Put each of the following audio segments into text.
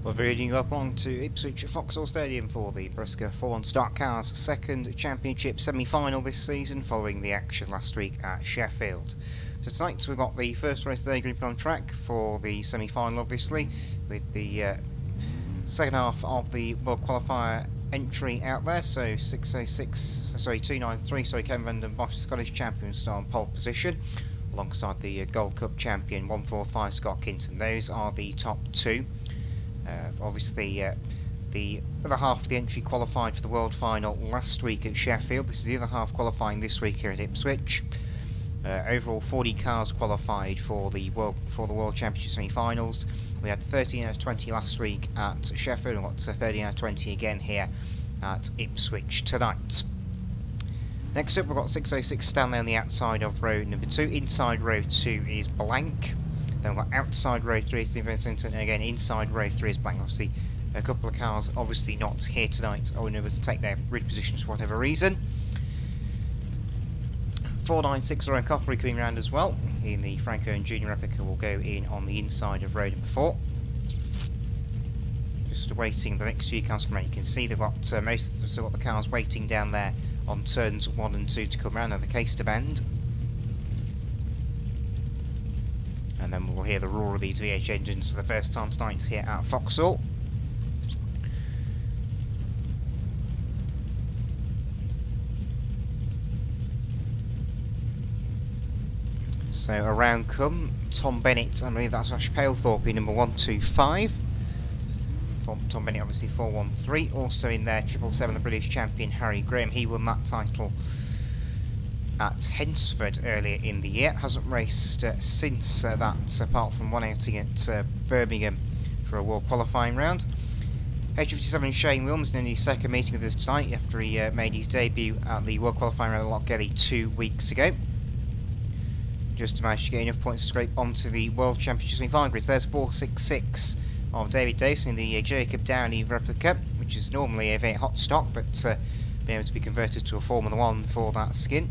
We're leading you up on to Ipswich at Vauxhall Stadium for the BriSCA 4-1 Start Cars second championship semi-final this season, following the action last week at Sheffield. So tonight we've got the first race there going to be on track for the semi-final, obviously, with the second half of the World Qualifier entry out there. So 293, Kevin van den Bosch, the Scottish champion, still on pole position, alongside the Gold Cup champion 145 Scott Kinton. Those are the top two. Obviously, the other half of the entry qualified for the World Final last week at Sheffield. This is the other half qualifying this week here at Ipswich. Overall, 40 cars qualified for the World Championship semi-finals. We had 13 out of 20 last week at Sheffield, and got 13 out of 20 again here at Ipswich tonight. Next up, we've got 606 Stanley on the outside of row number 2. Inside row 2 is blank. Then we've got outside row 3 is the Vincent, and again inside row 3 is blank. Obviously, a couple of cars obviously not here tonight, or unable to take their grid positions for whatever reason. 496 Ryan Cothery coming round as well. In the Franco and Junior replica will go in on the inside of row number 4. Just awaiting the next few cars to come around. You can see they've got still got the cars waiting down there on turns 1 and 2 to come round, and the case to bend. And then we'll hear the roar of these V8 engines for the first time tonight here at Vauxhall. So around come Tom Bennett, I believe that's Ash Palethorpe in number 125. Tom Bennett obviously 413. Also in there 777, the British champion Harry Graham. He won that title at Hensford earlier in the year. Hasn't raced since that, apart from one outing at Birmingham for a World Qualifying round. H57 Shane Williams in his second meeting with us tonight after he made his debut at the World Qualifying round at Lochgelly 2 weeks ago. Just managed to get enough points to scrape onto the World Championship semi-final grids. There's 466 of David Davis in the Jacob Downey replica, which is normally a very hot stock, but been able to be converted to a Formula 1 for that skin.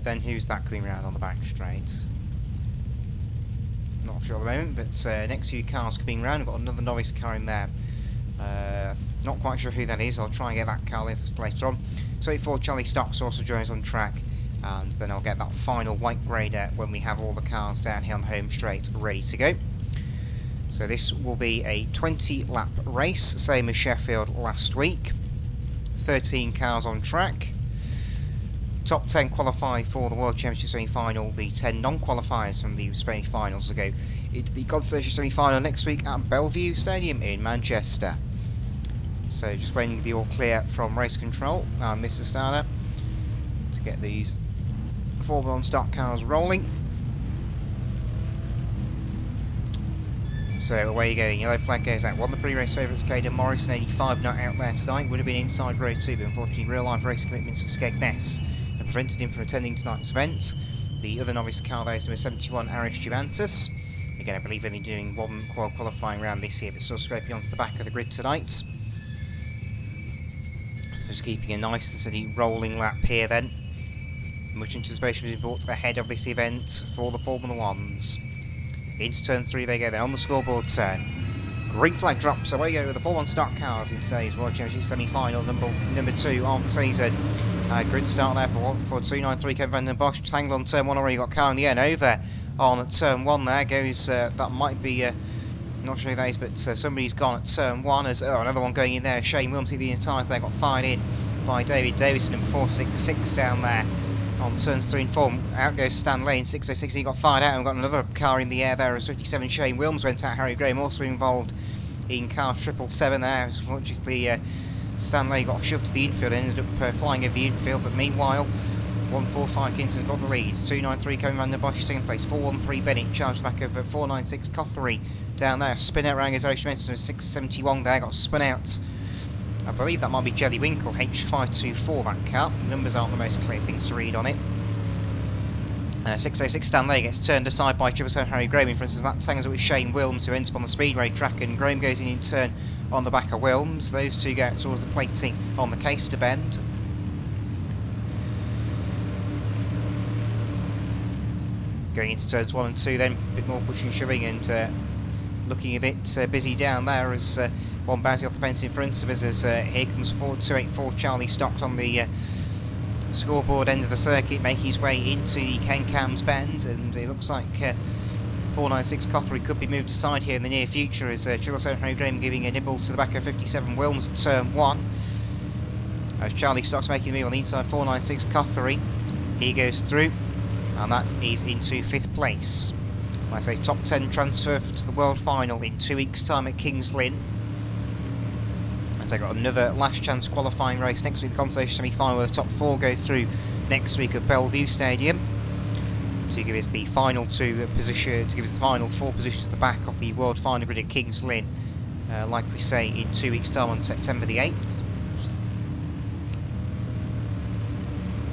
Then who's that coming round on the back straight? Not sure at the moment, but next few cars coming round. We've got another novice car in there. Not quite sure who that is. I'll try and get that car later on. 24 Charlie Stocks also joins on track, and then I'll get that final white grader when we have all the cars down here on the home straight ready to go. So this will be a 20-lap race, same as Sheffield last week. 13 cars on track. Top 10 qualify for the World Championship semi-final. The 10 non-qualifiers from the semi-finals will go into the consolation semi-final next week at Bellevue Stadium in Manchester. So just waiting for the all clear from race control and Mr. Starner to get these Formula 1 stock cars rolling. So away you go, yellow flag goes out. One of the pre-race favourites, Caden Morrison, 85, not out there tonight. Would have been inside row 2, but unfortunately real life race commitments at Skegness have prevented him from attending tonight's event. The other novice car there is number 71, Arish Juventus. Again, I believe only doing one qualifying round this year, but still scraping onto the back of the grid tonight. Just keeping a nice and steady rolling lap here then. Much anticipation has been brought ahead of this event for the Formula 1s. Into turn 3 they go, they're on the scoreboard turn. Green flag drops, away go with the 4-1 stock cars in today's World Championship semi-final, number 2 of the season. Grid start there for 293 Kevin van den Bosch. Tangled on turn 1 already, got car in the end over on turn 1 there. Goes, that might be, not sure who that is, but somebody's gone at turn 1. As another one going in there, Shane Williams, the tyres there got fired in by David Davis, number 466 down there. On turns 3 and 4, out goes Stan Lane, 606, he got fired out, and we've got another car in the air there as 57 Shane Williams went out. Harry Graham also involved in car 777 there. Unfortunately, Stan Lane got shoved to the infield and ended up flying over the infield, but meanwhile, 145 Kinson's got the lead. 293 Kevin van den Bosch second place, 413 Bennett charged back over 496 Cothery down there. Spin out rang as Ocean Menson, 671 there, got spun out. I believe that might be Jelly Winkle, H524 that car. The numbers aren't the most clear things to read on it. 606 Stanley gets turned aside by 777 Harry Graham. For instance, that tangs up with Shane Williams, who ends up on the speedway track, and Graham goes in turn on the back of Williams. Those two go out towards the plating on the case to bend. Going into turns 1 and 2 then, a bit more pushing and shoving, and looking a bit busy down there as one bouncing off the fence in front of us as here comes 284 Charlie Stocks on the scoreboard end of the circuit, making his way into the Ken Cam's bend, and it looks like 496 Cothery could be moved aside here in the near future as 777 Harry Graham giving a nibble to the back of 57 Wilms at turn 1. As Charlie Stocks making the move on the inside 496 Cothery. He goes through, and that is into 5th place. Like I say, top 10 transfer to the World Final in 2 weeks' time at Kings Lynn. As I got another last chance qualifying race next week, the consolation semi-final where the top 4 go through next week at Bellevue Stadium. To give us the final 4 positions at the back of the World Final grid at Kings Lynn, like we say, in 2 weeks' time on September the 8th.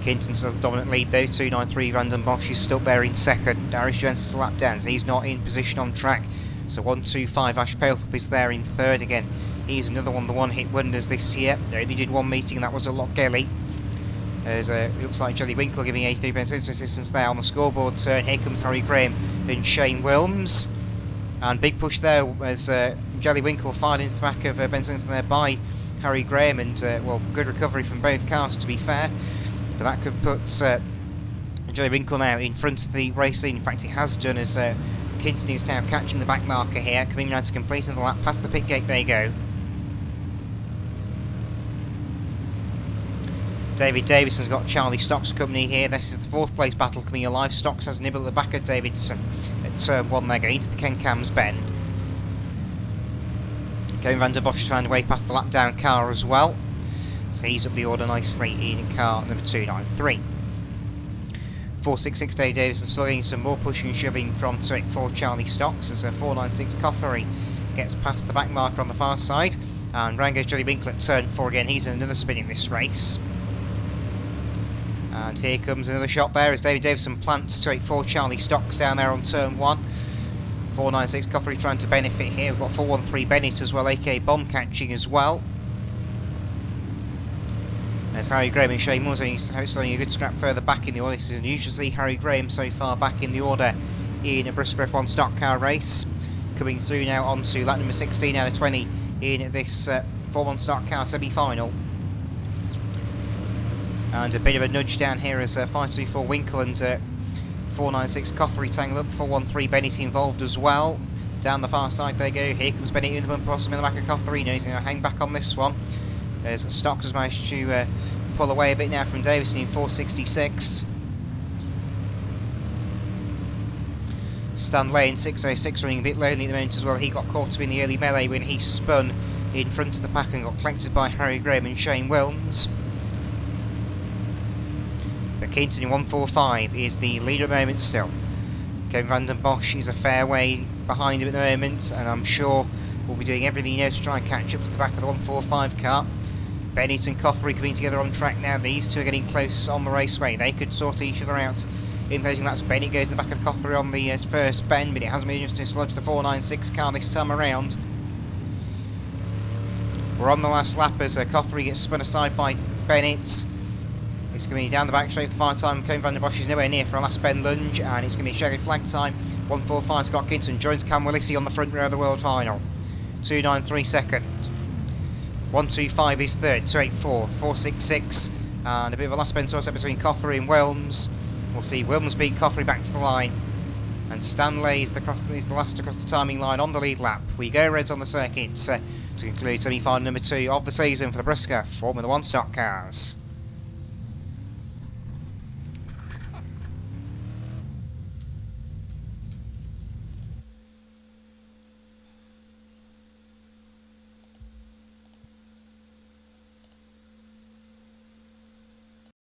Kinton has the dominant lead though, 293 Random Bosch is still there in second. Darius Jones a lap down, so he's not in position on track. So 125 Ash Palefup is there in third again. He's another one of the one-hit wonders this year. They only did one meeting and that was at Lochgelly. There's it looks like Jelly Winkle giving 83% assistance there on the scoreboard turn. Here comes Harry Graham and Shane Wilms. And big push there as Jelly Winkle fired into the back of Ben Simpson there by Harry Graham, and well, good recovery from both cars to be fair. But that could put Jelly Winkle now in front of the race lead. In fact, he has done as Kinton is now catching the back marker here, coming round to completing the lap past the pit gate. They go. David Davidson's got Charlie Stocks company here. This is the 4th place battle coming alive. Stocks has a nibble at the back of Davidson at turn 1 there, going into the Ken Cam's bend. Going Van der Bosch has found a way past the lap down car as well. So he's up the order nicely in car number 293. 466 Dave Davison still getting some more pushing and shoving from 284 Charlie Stocks as 496 Cothery gets past the back marker on the far side. And round goes Jelly Winkle at turn 4 again. He's in another spin in this race. And here comes another shot there as David Davison plants 284 Charlie Stocks down there on turn 1. 496 Cothery trying to benefit here. We've got 413 Bennett as well, aka bomb catching as well. As Harry Graham and Shane Moore showing a good scrap further back in the order. This is unusual to see Harry Graham so far back in the order in a BriSCA F1 stock car race. Coming through now onto lap number 16 out of 20 in this F1 stock car semi-final. And a bit of a nudge down here as 524 Winkle and 496 Cothery tangle up. 413 Bennett involved as well. Down the far side they go. Here comes Bennett in the bumper, possibly in the back of Cothery. No, he's going to hang back on this one. As Stocks has managed to pull away a bit now from Davison in 466. Stan Lane 606 running a bit lonely at the moment as well. He got caught up in the early melee when he spun in front of the pack and got collected by Harry Graham and Shane Wilms. But Keaton in 145 is the leader at the moment still. Kevin Van den Bosch is a fair way behind him at the moment, and I'm sure will be doing everything he knows to try and catch up to the back of the 145 car. Bennett and Cothery coming together on track now. These two are getting close on the raceway. They could sort each other out in closing laps. Bennett goes to the back of Cothery on the first bend, but it hasn't been enough to dislodge the 496 car this time around. We're on the last lap as Cothery gets spun aside by Bennett. It's going to be down the back straight for the far time. Kevin Van den Bosch is nowhere near for a last bend lunge, and it's going to be checkered flag time. 145 Scott Kinton joins Cam Willisey on the front row of the World Final. 293 second. 125 is third. 284, 466, and a bit of a last bend toss up between Cothery and Wilms. We'll see Wilms beat Cothery back to the line, and Stanley is the last across the timing line on the lead lap. We go Reds on the circuit to conclude semi-final number 2 of the season for the BriSCA Formula 1 stock cars.